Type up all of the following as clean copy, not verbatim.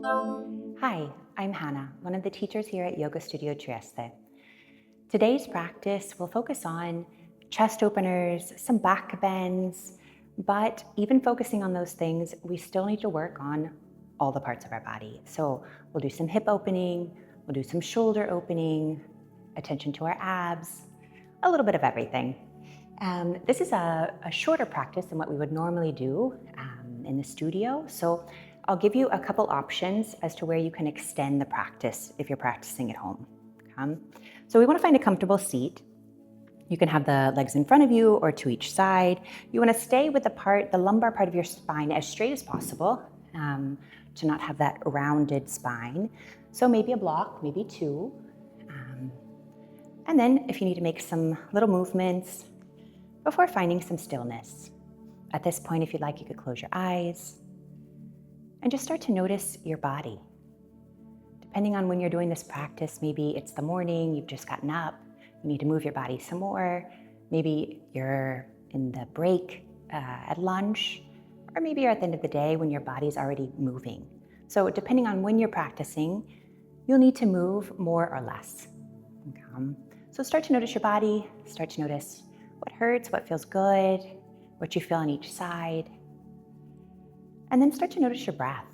Hi, I'm Hannah, one of the teachers here at Yoga Studio Trieste. Today's practice will focus on chest openers, some back bends, but even focusing on those things, we still need to work on all the parts of our body. So we'll do some hip opening, we'll do some shoulder opening, attention to our abs, a little bit of everything. This is a shorter practice than what we would normally do in the studio. So I'll give you a couple options as to where you can extend the practice if you're practicing at home. So we want to find a comfortable seat. You can have the legs in front of you or to each side. You want to stay with the lumbar part of your spine as straight as possible to not have that rounded spine. So maybe a block, maybe two. And then if you need to make some little movements before finding some stillness. At this point, if you'd like, you could close your eyes and just start to notice your body. Depending on when you're doing this practice, maybe it's the morning, you've just gotten up, you need to move your body some more. Maybe you're in the break at lunch, or maybe you're at the end of the day when your body's already moving. So depending on when you're practicing, you'll need to move more or less. So start to notice your body, start to notice what hurts, what feels good, what you feel on each side. And then start to notice your breath.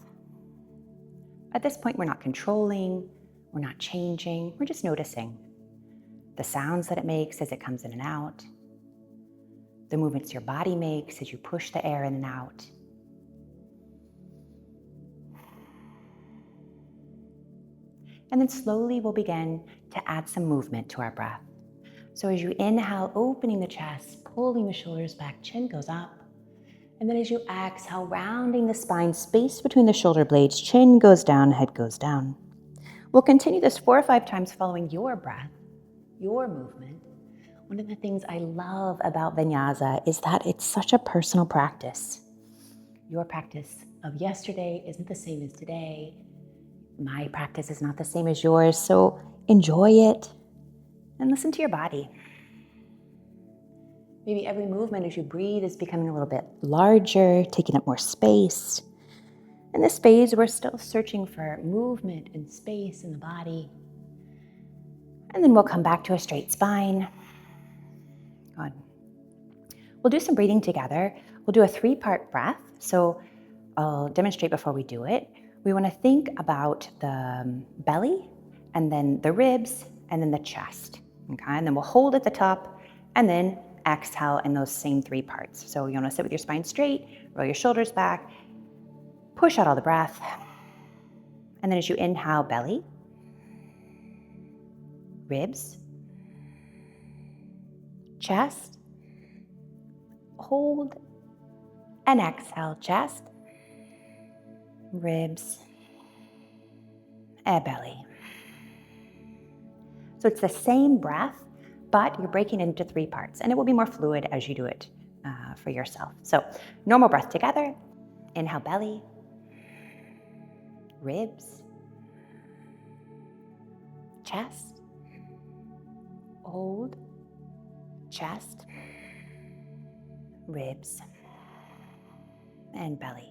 At this point, we're not controlling, we're not changing, we're just noticing the sounds that it makes as it comes in and out, the movements your body makes as you push the air in and out. And then slowly we'll begin to add some movement to our breath. So as you inhale, opening the chest, pulling the shoulders back, chin goes up. And then as you exhale, rounding the spine, space between the shoulder blades, chin goes down, head goes down. We'll continue this 4 or 5 times following your breath, your movement. One of the things I love about Vinyasa is that it's such a personal practice. Your practice of yesterday isn't the same as today. My practice is not the same as yours, so enjoy it and listen to your body. Maybe every movement as you breathe is becoming a little bit larger, taking up more space. In this phase, we're still searching for movement and space in the body. And then we'll come back to a straight spine. Good. We'll do some breathing together. We'll do a 3-part breath. So I'll demonstrate before we do it. We want to think about the belly, and then the ribs, and then the chest. Okay? And then we'll hold at the top, and then exhale in those same 3 parts. So you want to sit with your spine straight, roll your shoulders back, push out all the breath. And then as you inhale, belly, ribs, chest, hold, and exhale, chest, ribs, and belly. So it's the same breath, but you're breaking it into 3 parts, and it will be more fluid as you do it for yourself. So normal breath together. Inhale, belly, ribs, chest, hold, chest, ribs, and belly.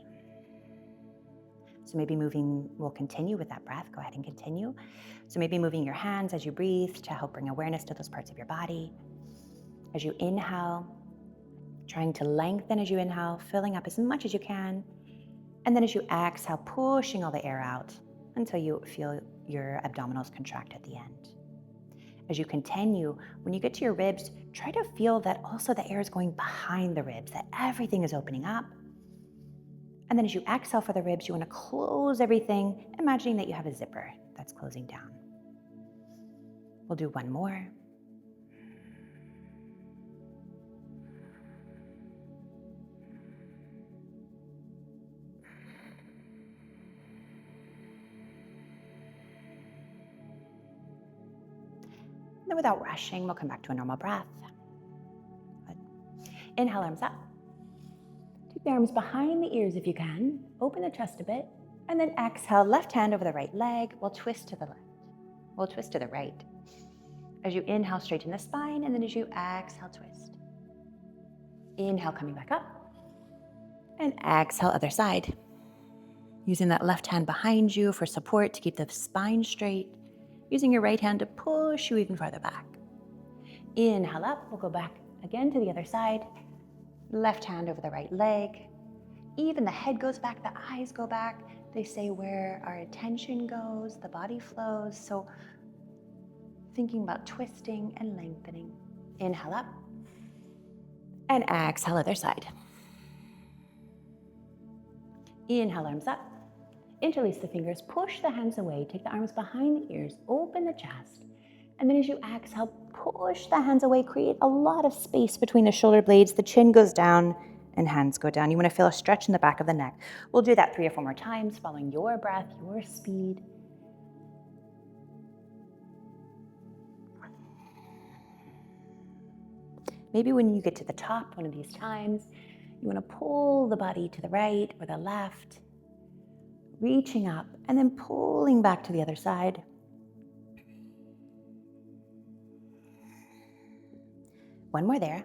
So maybe we'll continue with that breath. Go ahead and continue. So maybe moving your hands as you breathe to help bring awareness to those parts of your body. As you inhale, trying to lengthen as you inhale, filling up as much as you can. And then as you exhale, pushing all the air out until you feel your abdominals contract at the end. As you continue, when you get to your ribs, try to feel that also the air is going behind the ribs, that everything is opening up. And then as you exhale for the ribs, you want to close everything, imagining that you have a zipper that's closing down. We'll do one more. And then without rushing, we'll come back to a normal breath. Good. Inhale, arms up. Take the arms behind the ears if you can. Open the chest a bit. And then exhale, left hand over the right leg. We'll twist to the left. We'll twist to the right. As you inhale, straighten the spine. And then as you exhale, twist. Inhale, coming back up. And exhale, other side. using that left hand behind you for support to keep the spine straight. Using your right hand to push you even farther back. Inhale up, we'll go back again to the other side. Left hand over the right leg. Even the head goes back, the eyes go back. They say where our attention goes, the body flows. So thinking about twisting and lengthening. Inhale up. And exhale, other side. Inhale, arms up. Interlace the fingers, push the hands away, take the arms behind the ears, open the chest. And then as you exhale, push the hands away, create a lot of space between the shoulder blades, the chin goes down and hands go down. You want to feel a stretch in the back of the neck. We'll do that 3 or 4 more times, following your breath, your speed. Maybe when you get to the top one of these times, you want to pull the body to the right or the left, reaching up and then pulling back to the other side. One more there.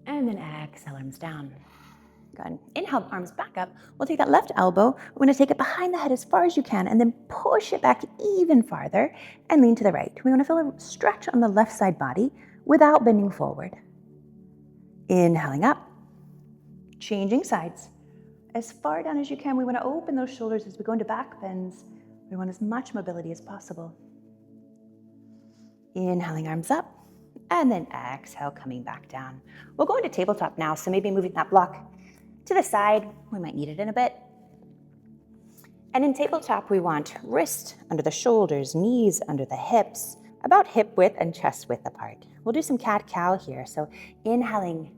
And then exhale, arms down. Good. Inhale, arms back up. We'll take that left elbow. We're going to take it behind the head as far as you can and then push it back even farther and lean to the right. We want to feel a stretch on the left side body without bending forward. Inhaling up. Changing sides. As far down as you can, we want to open those shoulders as we go into back bends. We want as much mobility as possible. Inhaling, arms up, and then exhale, coming back down. We'll go into tabletop now, so maybe moving that block to the side. We might need it in a bit. And in tabletop, we want wrist under the shoulders, knees under the hips, about hip width and chest width apart. We'll do some cat-cow here. So inhaling,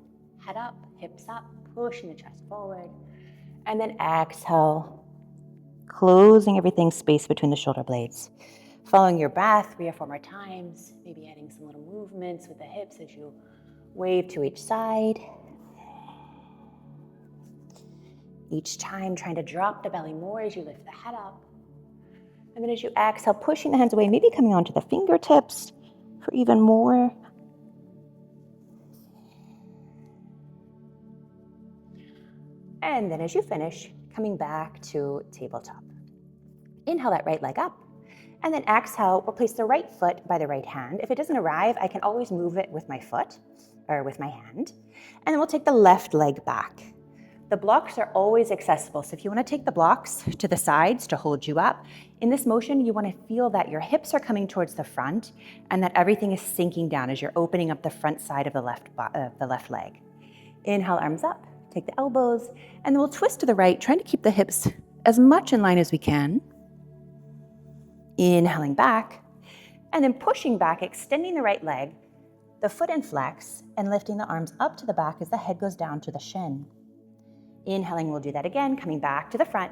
head up, hips up, pushing the chest forward. And then exhale, closing everything space between the shoulder blades. Following your breath 3 or 4 more times, maybe adding some little movements with the hips as you wave to each side. Each time trying to drop the belly more as you lift the head up. And then as you exhale, pushing the hands away, maybe coming onto the fingertips for even more. And then as you finish, coming back to tabletop. Inhale that right leg up. And then exhale, we'll place the right foot by the right hand. If it doesn't arrive, I can always move it with my foot or with my hand. And then we'll take the left leg back. The blocks are always accessible. So if you want to take the blocks to the sides to hold you up, in this motion, you want to feel that your hips are coming towards the front and that everything is sinking down as you're opening up the front side of the left leg. Inhale, arms up, take the elbows, and then we'll twist to the right, trying to keep the hips as much in line as we can. Inhaling back, and then pushing back, extending the right leg, the foot in flex, and lifting the arms up to the back as the head goes down to the shin. Inhaling, we'll do that again, coming back to the front.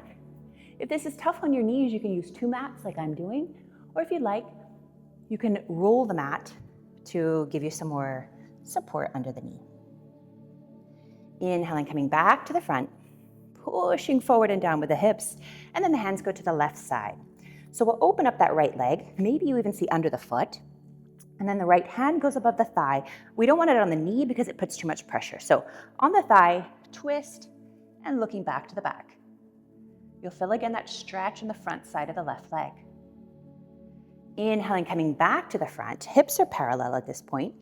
If this is tough on your knees, you can use 2 mats like I'm doing, or if you'd like, you can roll the mat to give you some more support under the knee. Inhaling, coming back to the front, pushing forward and down with the hips, and then the hands go to the left side. So we'll open up that right leg, maybe you even see under the foot, and then the right hand goes above the thigh. We don't want it on the knee because it puts too much pressure. So on the thigh, twist, and looking back to the back. You'll feel again that stretch in the front side of the left leg. Inhaling, coming back to the front, hips are parallel at this point.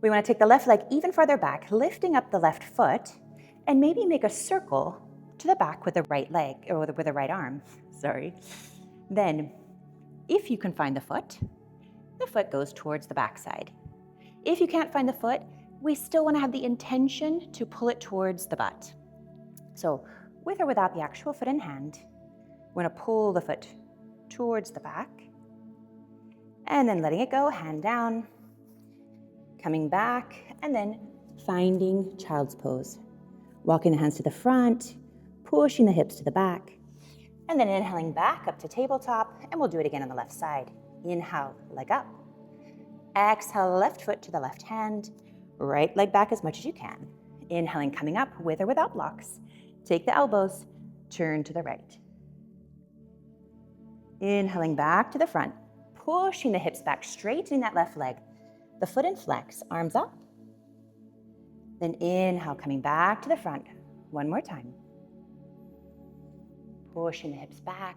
We want to take the left leg even farther back, lifting up the left foot, and maybe make a circle to the back with the right leg, or with the right arm, sorry. Then, if you can find the foot goes towards the backside. If you can't find the foot, we still want to have the intention to pull it towards the butt. So, with or without the actual foot in hand, we're going to pull the foot towards the back, and then letting it go, hand down, coming back, and then finding child's pose. Walking the hands to the front, pushing the hips to the back, and then inhaling back up to tabletop, and we'll do it again on the left side. Inhale, leg up. Exhale, left foot to the left hand, right leg back as much as you can. Inhaling, coming up with or without blocks. Take the elbows, turn to the right. Inhaling back to the front, pushing the hips back, straightening that left leg. The foot in flex, arms up. Then inhale, coming back to the front. One more time. Pushing the hips back.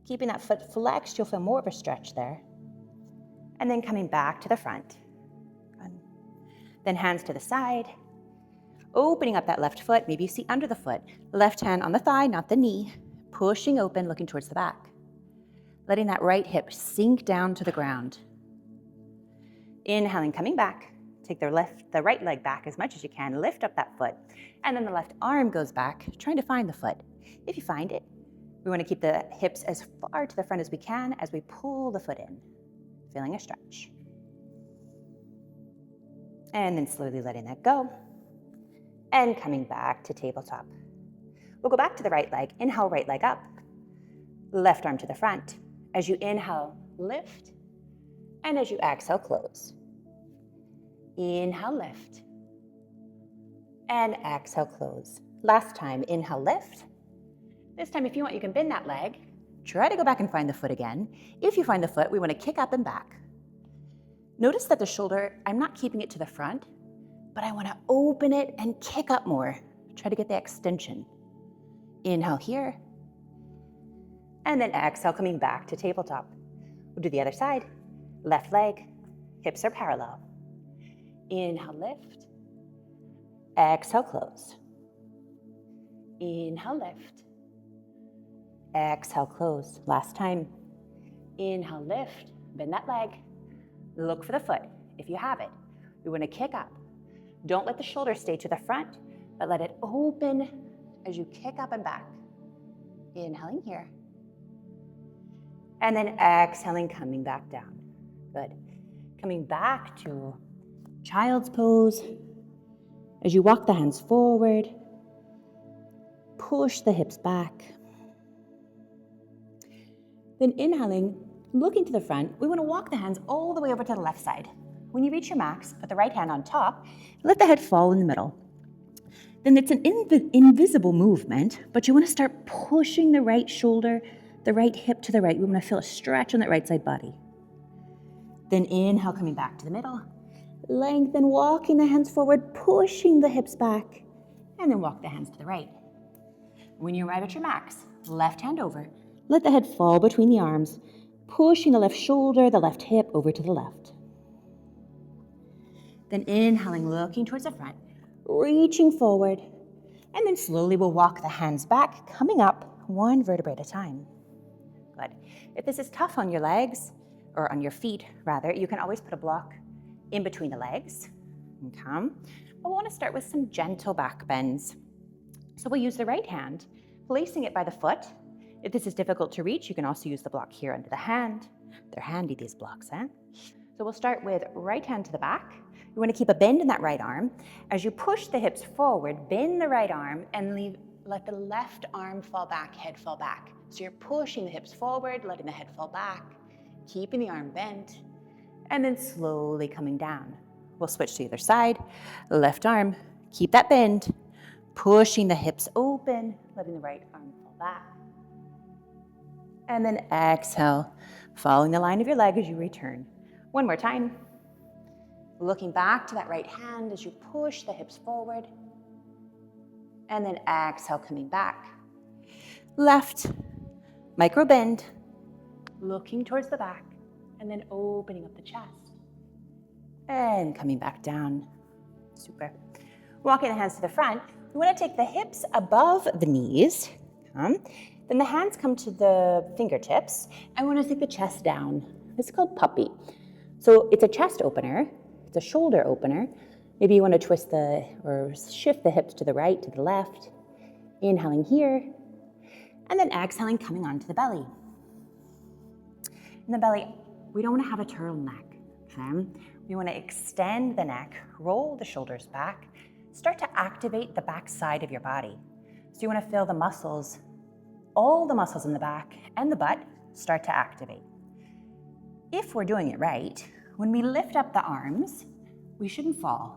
Keeping that foot flexed, you'll feel more of a stretch there. And then coming back to the front. Good. Then hands to the side. Opening up that left foot, maybe you see under the foot. Left hand on the thigh, not the knee. Pushing open, looking towards the back. Letting that right hip sink down to the ground. Inhaling, coming back. Take the right leg back as much as you can. Lift up that foot. And then the left arm goes back, trying to find the foot. If you find it, we want to keep the hips as far to the front as we can as we pull the foot in. Feeling a stretch. And then slowly letting that go. And coming back to tabletop. We'll go back to the right leg. Inhale, right leg up. Left arm to the front. As you inhale, lift. And as you exhale, close. Inhale, lift. And exhale, close. Last time, inhale, lift. This time, if you want, you can bend that leg. Try to go back and find the foot again. If you find the foot, we want to kick up and back. Notice that the shoulder, I'm not keeping it to the front, but I want to open it and kick up more. Try to get the extension. Inhale here. And then exhale, coming back to tabletop. We'll do the other side. Left leg, hips are parallel. Inhale, lift. Exhale, close. Inhale, lift. Exhale, close. Last time. Inhale, lift. Bend that leg. Look for the foot. If you have it, we want to kick up. Don't let the shoulder stay to the front, but let it open as you kick up and back. Inhaling here. And then exhaling, coming back down. Good. Coming back to child's pose. As you walk the hands forward, push the hips back. Then inhaling, looking to the front, we want to walk the hands all the way over to the left side. When you reach your max, put the right hand on top, let the head fall in the middle. Then it's an invisible movement, but you want to start pushing the right shoulder, the right hip to the right. We want to feel a stretch on that right side body. Then inhale, coming back to the middle. Lengthen, walking the hands forward, pushing the hips back, and then walk the hands to the right. When you arrive at your max, left hand over. Let the head fall between the arms, pushing the left shoulder, the left hip over to the left. Then inhaling, looking towards the front, reaching forward, and then slowly we'll walk the hands back, coming up one vertebrae at a time. Good. If this is tough on your legs, or on your feet rather, you can always put a block in between the legs. Okay. But we want to start with some gentle back bends. So we'll use the right hand, placing it by the foot. If this is difficult to reach, you can also use the block here under the hand. They're handy, these blocks, eh? So we'll start with right hand to the back. You want to keep a bend in that right arm. As you push the hips forward, bend the right arm and let the left arm fall back, head fall back. So you're pushing the hips forward, letting the head fall back, keeping the arm bent, and then slowly coming down. We'll switch to the other side. Left arm, keep that bend, pushing the hips open, letting the right arm fall back. And then exhale, following the line of your leg as you return. One more time. Looking back to that right hand as you push the hips forward. And then exhale, coming back. Left, micro bend, looking towards the back, and then opening up the chest. And coming back down. Super. Walking the hands to the front. We want to take the hips above the knees. Then the hands come to the fingertips. And we want to take the chest down. This is called puppy. So it's a chest opener. It's a shoulder opener. Maybe you want to twist or shift the hips to the right, to the left. Inhaling here. And then exhaling, coming onto the belly. In the belly, we don't want to have a turtleneck. Okay? We want to extend the neck, roll the shoulders back, start to activate the back side of your body. So you want to feel the muscles, all the muscles in the back and the butt start to activate. If we're doing it right, when we lift up the arms, we shouldn't fall.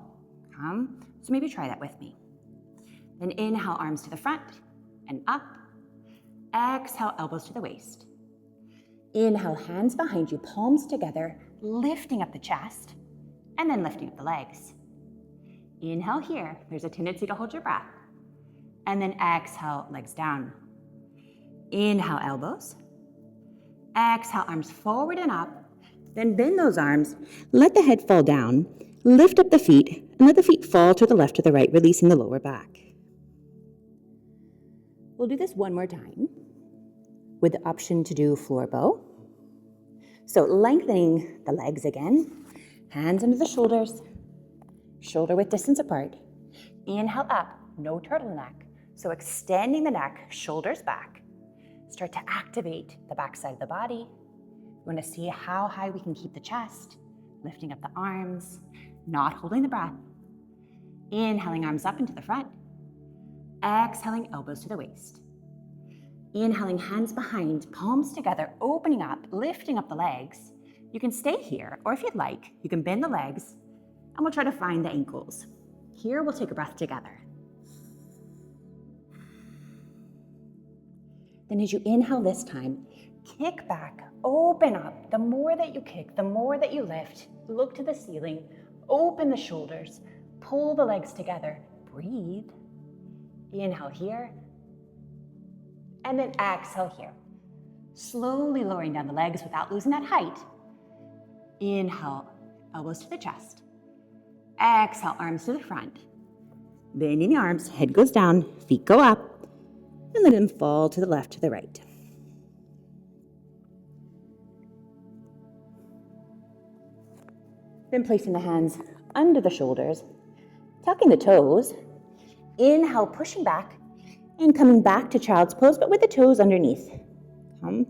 So maybe try that with me. Then inhale, arms to the front and up. Exhale, elbows to the waist. Inhale, hands behind you, palms together, lifting up the chest, and then lifting up the legs. Inhale here. There's a tendency to hold your breath. And then exhale, legs down. Inhale, elbows. Exhale, arms forward and up. Then bend those arms. Let the head fall down. Lift up the feet and let the feet fall to the left or the right, releasing the lower back. We'll do this one more time with the option to do floor bow. So lengthening the legs again. Hands under the shoulders. Shoulder width distance apart. Inhale up, no turtleneck. So extending the neck, shoulders back. Start to activate the back side of the body. We want to see how high we can keep the chest, lifting up the arms, not holding the breath. Inhaling arms up into the front. Exhaling elbows to the waist. Inhaling hands behind, palms together, opening up, lifting up the legs. You can stay here, or if you'd like, you can bend the legs, and we'll try to find the ankles. Here, we'll take a breath together. Then as you inhale this time, kick back, open up. The more that you kick, the more that you lift. Look to the ceiling, open the shoulders, pull the legs together, breathe. Inhale here, and then exhale here. Slowly lowering down the legs without losing that height. Inhale, elbows to the chest. Exhale, arms to the front. Bending the arms, head goes down, feet go up, and let them fall to the left, to the right. Then placing the hands under the shoulders, tucking the toes. Inhale, pushing back, and coming back to child's pose, but with the toes underneath. Come.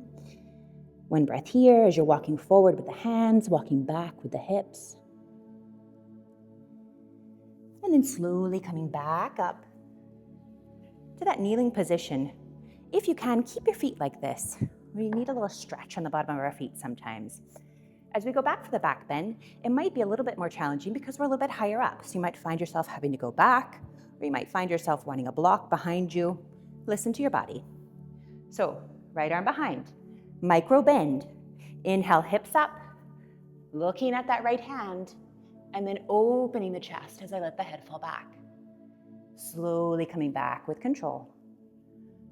One breath here as you're walking forward with the hands, walking back with the hips. And then slowly coming back up to that kneeling position. If you can, keep your feet like this. We need a little stretch on the bottom of our feet sometimes. As we go back for the back bend, it might be a little bit more challenging because we're a little bit higher up. So you might find yourself having to go back, or you might find yourself wanting a block behind you. Listen to your body. So, right arm behind, micro bend. Inhale, hips up, looking at that right hand, and then opening the chest as I let the head fall back. Slowly coming back with control.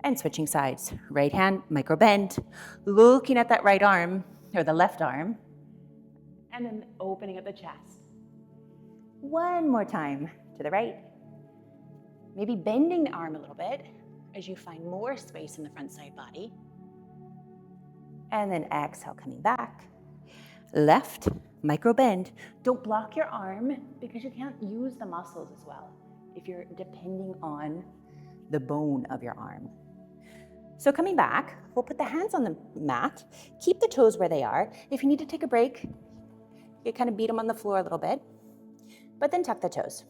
And switching sides. Right hand, micro bend, looking at that right arm, or the left arm, and then opening up the chest. One more time to the right. Maybe bending the arm a little bit as you find more space in the front side body. And then exhale, coming back. Left, micro bend. Don't block your arm because you can't use the muscles as well if you're depending on the bone of your arm. So coming back, we'll put the hands on the mat, keep the toes where they are. If you need to take a break, you kind of beat them on the floor a little bit, but then tuck the toes.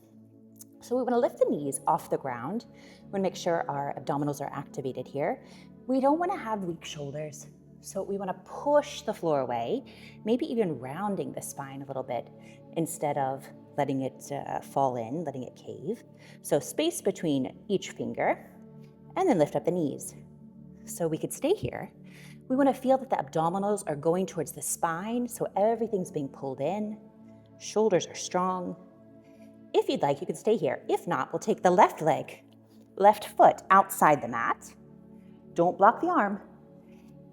So we want to lift the knees off the ground. We want to make sure our abdominals are activated here. We don't want to have weak shoulders. So we want to push the floor away, maybe even rounding the spine a little bit instead of letting it fall in, letting it cave. So space between each finger, and then lift up the knees. So we could stay here. We want to feel that the abdominals are going towards the spine, so everything's being pulled in. Shoulders are strong. If you'd like, you can stay here. If not, we'll take the left leg, left foot outside the mat. Don't block the arm.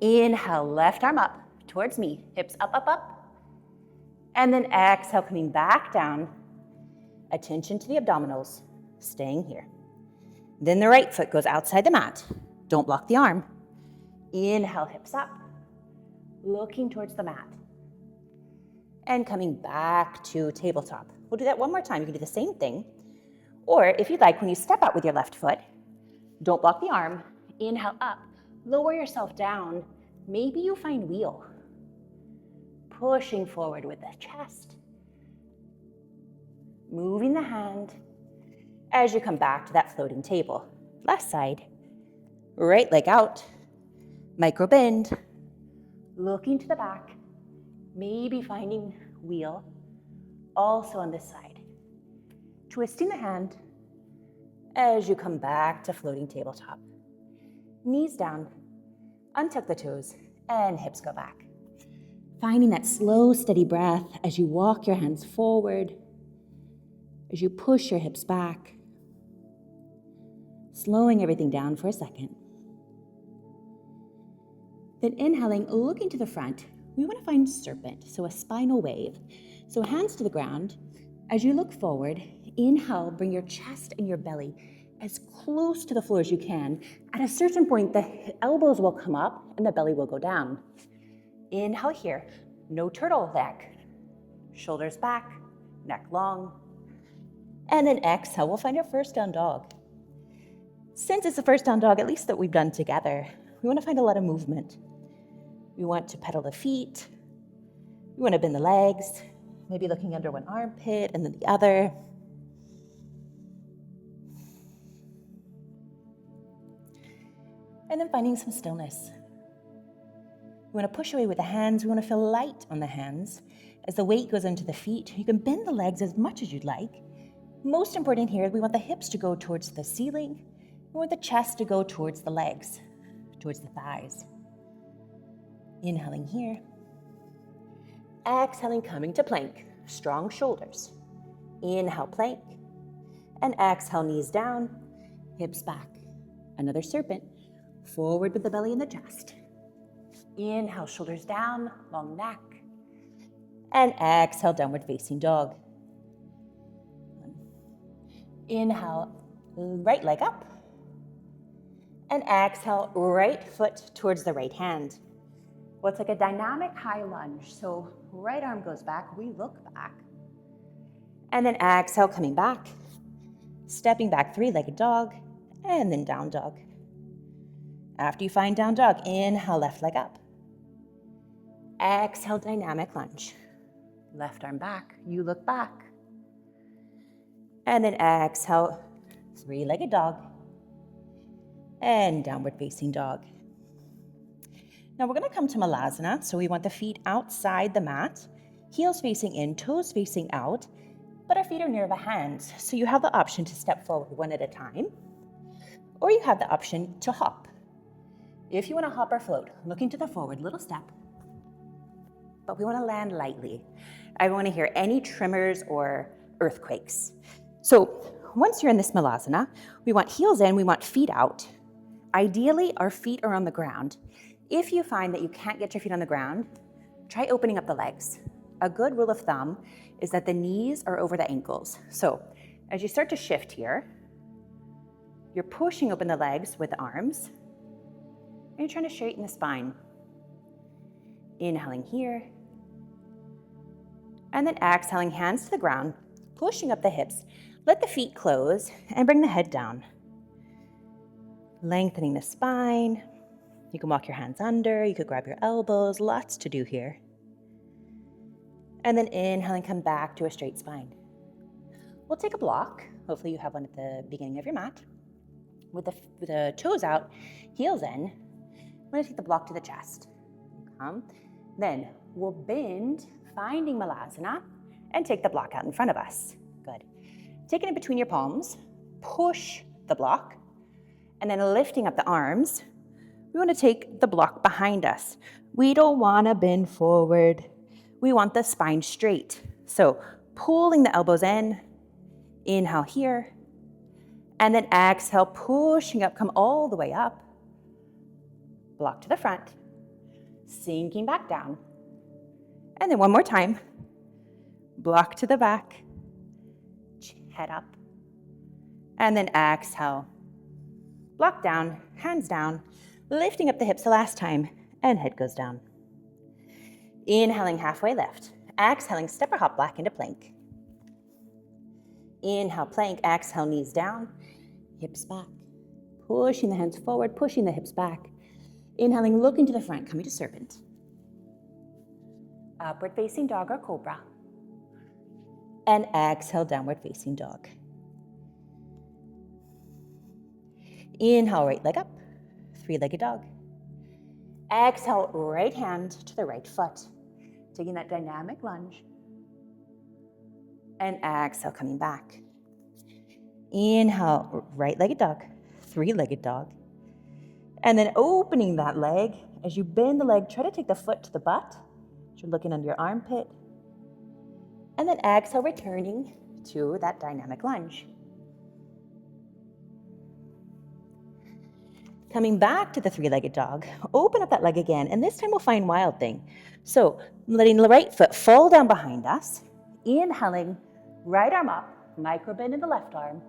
Inhale, left arm up towards me, hips up, up, up. And then exhale, coming back down. Attention to the abdominals, staying here. Then the right foot goes outside the mat. Don't block the arm. Inhale, hips up, looking towards the mat. And coming back to tabletop. We'll do that one more time. You can do the same thing. Or if you'd like, when you step out with your left foot, don't block the arm. Inhale up, lower yourself down. Maybe you find wheel. Pushing forward with the chest. Moving the hand as you come back to that floating table. Left side, right leg out, micro bend, looking to the back, maybe finding wheel, also on this side. Twisting the hand as you come back to floating tabletop. Knees down, untuck the toes, and hips go back. Finding that slow, steady breath as you walk your hands forward as you push your hips back, slowing everything down for a second. Then inhaling, looking to the front, we want to find serpent, so a spinal wave. So hands to the ground. As you look forward, inhale, bring your chest and your belly as close to the floor as you can. At a certain point, the elbows will come up and the belly will go down. Inhale here, no turtleneck. Shoulders back, neck long. And then exhale, we'll find our first down dog. Since it's the first down dog, at least that we've done together, we want to find a lot of movement. We want to pedal the feet. We want to bend the legs, maybe looking under one armpit and then the other. And then finding some stillness. We want to push away with the hands. We want to feel light on the hands. As the weight goes into the feet, you can bend the legs as much as you'd like. Most important here, we want the hips to go towards the ceiling. We want the chest to go towards the legs, towards the thighs. Inhaling here. Exhaling, coming to plank. Strong shoulders. Inhale, plank. And exhale, knees down, hips back. Another serpent. Forward with the belly and the chest. Inhale, shoulders down, long neck. And exhale, downward facing dog. Inhale, right leg up. And exhale, right foot towards the right hand. Well, it's like a dynamic high lunge. So right arm goes back, we look back. And then exhale, coming back. Stepping back, three-legged dog, and then down dog. After you find down dog, inhale, left leg up. Exhale, dynamic lunge. Left arm back, you look back. And then exhale, three-legged dog. And downward facing dog. Now we're going to come to Malasana, so we want the feet outside the mat, heels facing in, toes facing out, but our feet are near the hands. So you have the option to step forward one at a time, or you have the option to hop. If you want to hop or float, looking to the forward, little step, but we want to land lightly. I don't want to hear any tremors or earthquakes. So once you're in this Malasana, we want heels in, we want feet out. Ideally, our feet are on the ground. If you find that you can't get your feet on the ground, try opening up the legs. A good rule of thumb is that the knees are over the ankles. So as you start to shift here, you're pushing open the legs with the arms, and you're trying to straighten the spine. Inhaling here, and then exhaling, hands to the ground, pushing up the hips. Let the feet close and bring the head down. Lengthening the spine. You can walk your hands under, you could grab your elbows, lots to do here. And then inhaling, come back to a straight spine. We'll take a block. Hopefully you have one at the beginning of your mat. With the toes out, heels in. I'm going to take the block to the chest. Come. Then we'll bend, finding Malasana, and take the block out in front of us. Good. Taking it between your palms, push the block, and then lifting up the arms. We want to take the block behind us. We don't want to bend forward. We want the spine straight. So pulling the elbows in, inhale here, and then exhale, pushing up, come all the way up. Block to the front, sinking back down. And then one more time, block to the back, head up, and then exhale. Block down, hands down, lifting up the hips the last time, and head goes down. Inhaling, halfway lift. Exhaling, step or hop back into plank. Inhale, plank. Exhale, knees down, hips back. Pushing the hands forward, pushing the hips back. Inhaling, looking to the front, coming to serpent. Upward facing dog or cobra. And exhale, downward facing dog. Inhale, right leg up, three-legged dog. Exhale, right hand to the right foot. Taking that dynamic lunge. And exhale, coming back. Inhale, right-legged dog, three-legged dog. And then opening that leg. As you bend the leg, try to take the foot to the butt. You're looking under your armpit. And then exhale, returning to that dynamic lunge. Coming back to the three-legged dog, open up that leg again, and this time we'll find Wild Thing. So letting the right foot fall down behind us, inhaling, right arm up, micro bend in the left arm,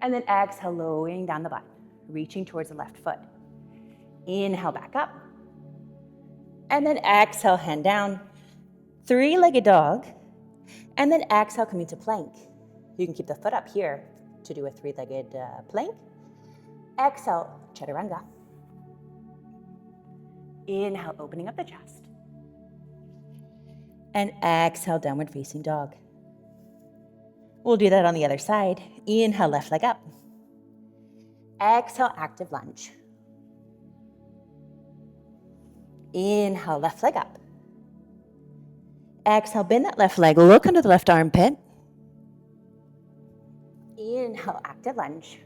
and then exhale, lowering down the butt, reaching towards the left foot. Inhale back up, and then exhale, hand down, three-legged dog, and then exhale, coming to plank. You can keep the foot up here to do a three-legged plank. Exhale, chaturanga. Inhale, opening up the chest. And exhale, downward facing dog. We'll do that on the other side. Inhale, left leg up. Exhale, active lunge. Inhale, left leg up. Exhale, bend that left leg, look under the left armpit. Inhale, active lunge.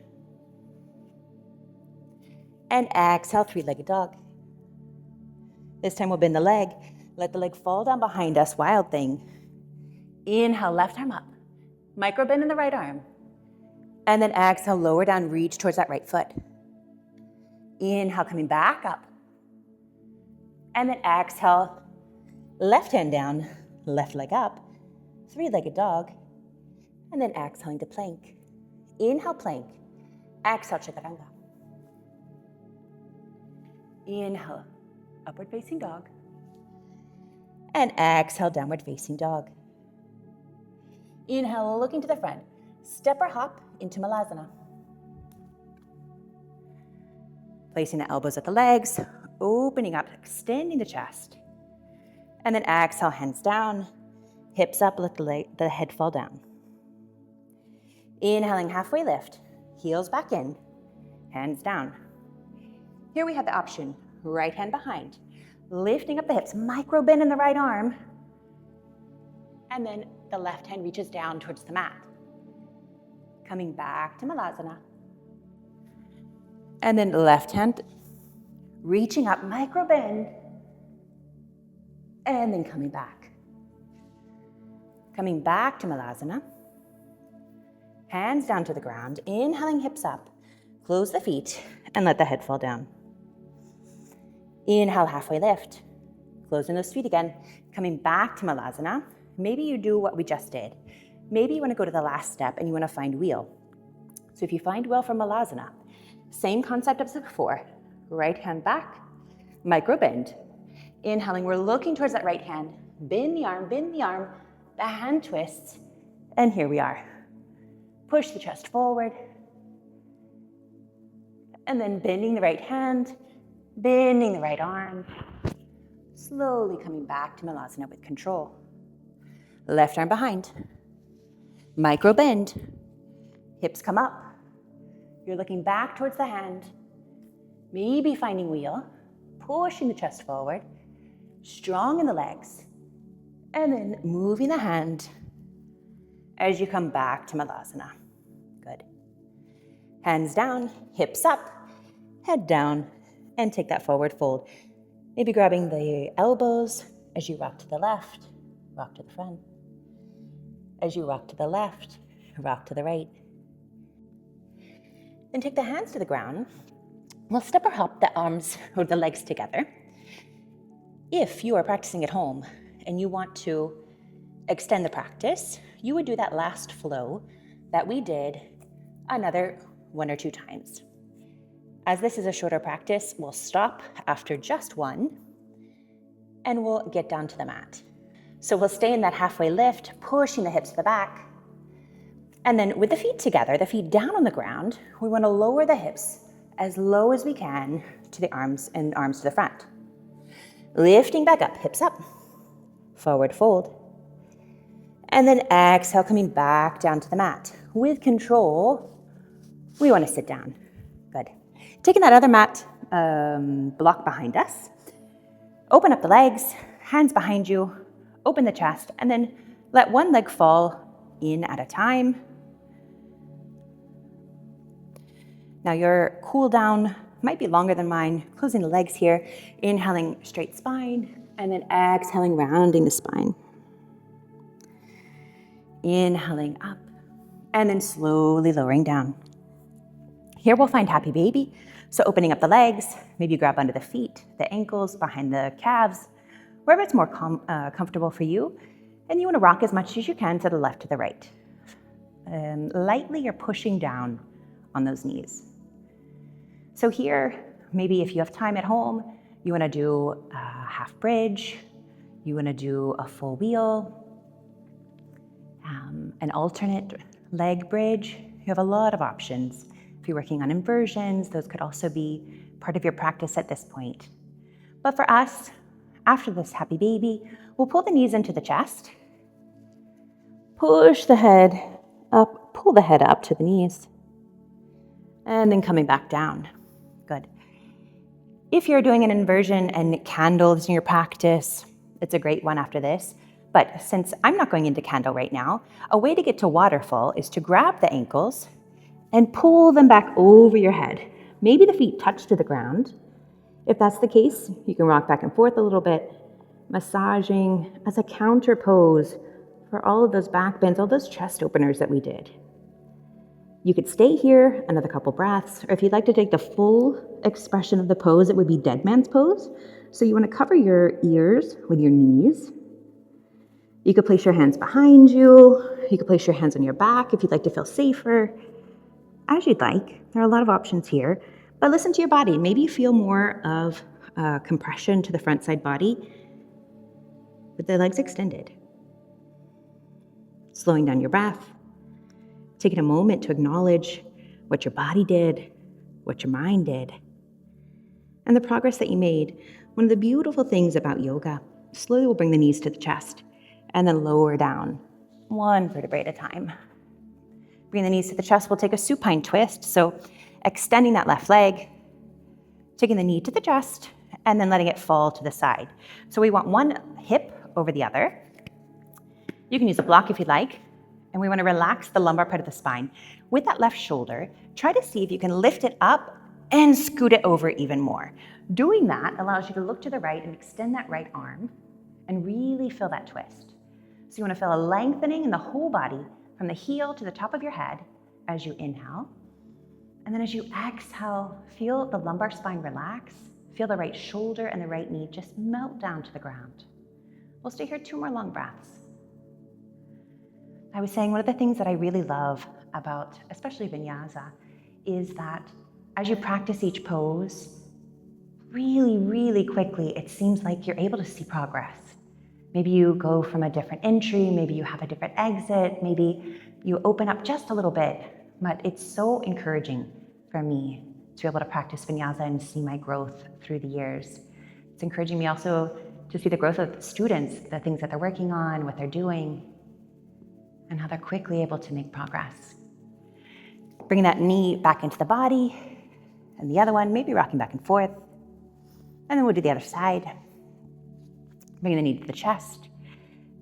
And exhale, three-legged dog. This time we'll bend the leg. Let the leg fall down behind us, Wild Thing. Inhale, left arm up. Micro bend in the right arm. And then exhale, lower down, reach towards that right foot. Inhale, coming back up. And then exhale, left hand down, left leg up, three-legged dog. And then exhaling to plank. Inhale, plank. Exhale, chaturanga. Inhale, upward facing dog. And exhale, downward facing dog. Inhale, looking to the front. Step or hop into Malasana. Placing the elbows at the legs, opening up, extending the chest. And then exhale, hands down, hips up, let the head fall down. Inhaling, halfway lift, heels back in, hands down. Here we have the option, right hand behind, lifting up the hips, micro bend in the right arm, and then the left hand reaches down towards the mat. Coming back to Malasana. And then left hand reaching up, micro bend, and then coming back. Coming back to Malasana. Hands down to the ground, inhaling, hips up, close the feet, and let the head fall down. Inhale, halfway lift, closing those feet again, coming back to Malasana. Maybe you do what we just did. Maybe you want to go to the last step and you want to find wheel. So if you find wheel from Malasana, same concept as before, right hand back, micro bend. Inhaling, we're looking towards that right hand, bend the arm, the hand twists, and here we are. Push the chest forward, and then bending the right hand, bending the right arm, slowly coming back to Malasana with control. Left arm behind, micro bend, hips come up. You're looking back towards the hand, maybe finding wheel, pushing the chest forward, strong in the legs, and then moving the hand as you come back to Malasana. Good. Hands down, hips up, head down, and take that forward fold. Maybe grabbing the elbows as you rock to the left, rock to the front. As you rock to the left, rock to the right. Then take the hands to the ground. We'll step or hop the arms or the legs together. If you are practicing at home and you want to extend the practice, you would do that last flow that we did another 1 or 2 times. As this is a shorter practice, we'll stop after just one and we'll get down to the mat. So we'll stay in that halfway lift, pushing the hips to the back. And then with the feet together, the feet down on the ground, we want to lower the hips as low as we can to the arms and arms to the front. Lifting back up, hips up, forward fold. And then exhale, coming back down to the mat. With control, we want to sit down. Good. Taking that other mat block behind us, open up the legs, hands behind you, open the chest, and then let one leg fall in at a time. Now your cool down might be longer than mine. Closing the legs here, inhaling straight spine, and then exhaling, rounding the spine. Inhaling up and then slowly lowering down. Here we'll find happy baby. So opening up the legs, maybe grab under the feet, the ankles, behind the calves, wherever it's more comfortable for you. And you want to rock as much as you can to the left to the right. Lightly you're pushing down on those knees. So here, maybe if you have time at home, you want to do a half bridge, you want to do a full wheel, an alternate leg bridge. You have a lot of options. If you're working on inversions, those could also be part of your practice at this point. But for us, after this happy baby, we'll pull the knees into the chest, push the head up, pull the head up to the knees, and then coming back down. Good. If you're doing an inversion and candles in your practice, it's a great one after this. But since I'm not going into candle right now, a way to get to waterfall is to grab the ankles and pull them back over your head. Maybe the feet touch to the ground. If that's the case, you can rock back and forth a little bit, massaging as a counter pose for all of those back bends, all those chest openers that we did. You could stay here another couple breaths, or if you'd like to take the full expression of the pose, it would be dead man's pose. So you want to cover your ears with your knees. You could place your hands behind you. You could place your hands on your back if you'd like to feel safer. As you'd like. There are a lot of options here. But listen to your body. Maybe you feel more of compression to the front side body with the legs extended. Slowing down your breath. Taking a moment to acknowledge what your body did, what your mind did, and the progress that you made. One of the beautiful things about yoga, slowly we'll bring the knees to the chest and then lower down, one vertebrae at a time. Bring the knees to the chest, we'll take a supine twist. So extending that left leg, taking the knee to the chest, and then letting it fall to the side. So we want one hip over the other. You can use a block if you'd like. And we want to relax the lumbar part of the spine. With that left shoulder, try to see if you can lift it up and scoot it over even more. Doing that allows you to look to the right and extend that right arm and really feel that twist. So you want to feel a lengthening in the whole body from the heel to the top of your head as you inhale. And then as you exhale, feel the lumbar spine relax. Feel the right shoulder and the right knee just melt down to the ground. We'll stay here 2 more long breaths. I was saying one of the things that I really love about, especially vinyasa, is that as you practice each pose, really, really quickly, it seems like you're able to see progress. Maybe you go from a different entry, maybe you have a different exit, maybe you open up just a little bit, but it's so encouraging for me to be able to practice vinyasa and see my growth through the years. It's encouraging me also to see the growth of the students, the things that they're working on, what they're doing, and how they're quickly able to make progress. Bringing that knee back into the body, and the other one, maybe rocking back and forth. And then we'll do the other side. Bringing the knee to the chest,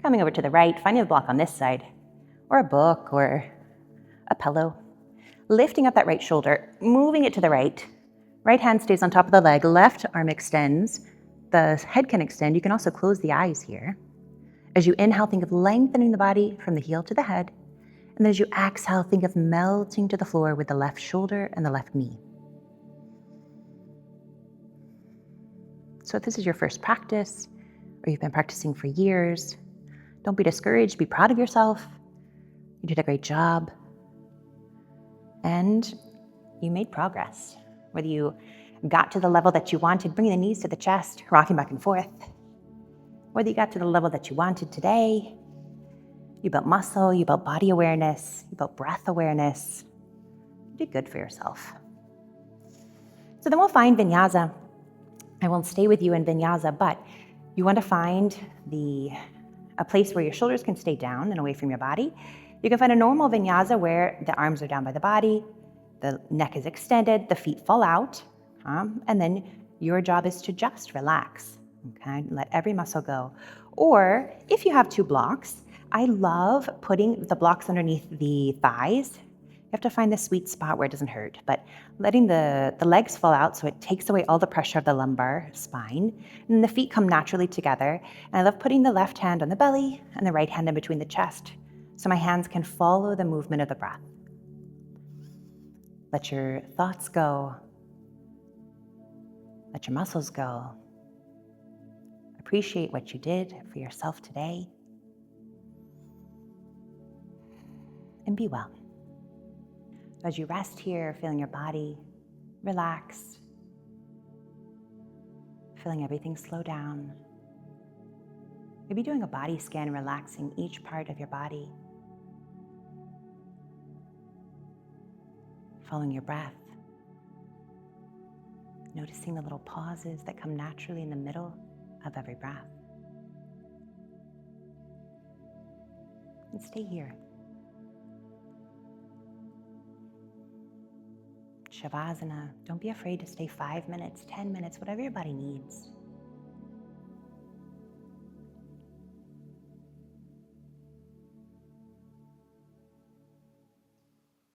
coming over to the right, finding a block on this side, or a book, or a pillow. Lifting up that right shoulder, moving it to the right. Right hand stays on top of the leg, left arm extends. The head can extend. You can also close the eyes here. As you inhale, think of lengthening the body from the heel to the head. And then as you exhale, think of melting to the floor with the left shoulder and the left knee. So if this is your first practice, or you've been practicing for years, don't be discouraged, be proud of yourself. You did a great job. And you made progress. Whether you got to the level that you wanted, bringing the knees to the chest, rocking back and forth, whether you got to the level that you wanted today, you built muscle, you built body awareness, you built breath awareness, you did good for yourself. So then we'll find vinyasa. I won't stay with you in vinyasa, but you want to find a place where your shoulders can stay down and away from your body. You can find a normal vinyasa where the arms are down by the body, the neck is extended, the feet fall out, and then your job is to just relax, okay? Let every muscle go. Or if you have 2 blocks, I love putting the blocks underneath the thighs. You have to find the sweet spot where it doesn't hurt, but letting the legs fall out so it takes away all the pressure of the lumbar spine, and then the feet come naturally together. And I love putting the left hand on the belly and the right hand in between the chest so my hands can follow the movement of the breath. Let your thoughts go. Let your muscles go. Appreciate what you did for yourself today. And be well. As you rest here, feeling your body relaxed, feeling everything slow down. Maybe doing a body scan, relaxing each part of your body. Following your breath. Noticing the little pauses that come naturally in the middle of every breath. And stay here. Shavasana, don't be afraid to stay 5 minutes, 10 minutes, whatever your body needs.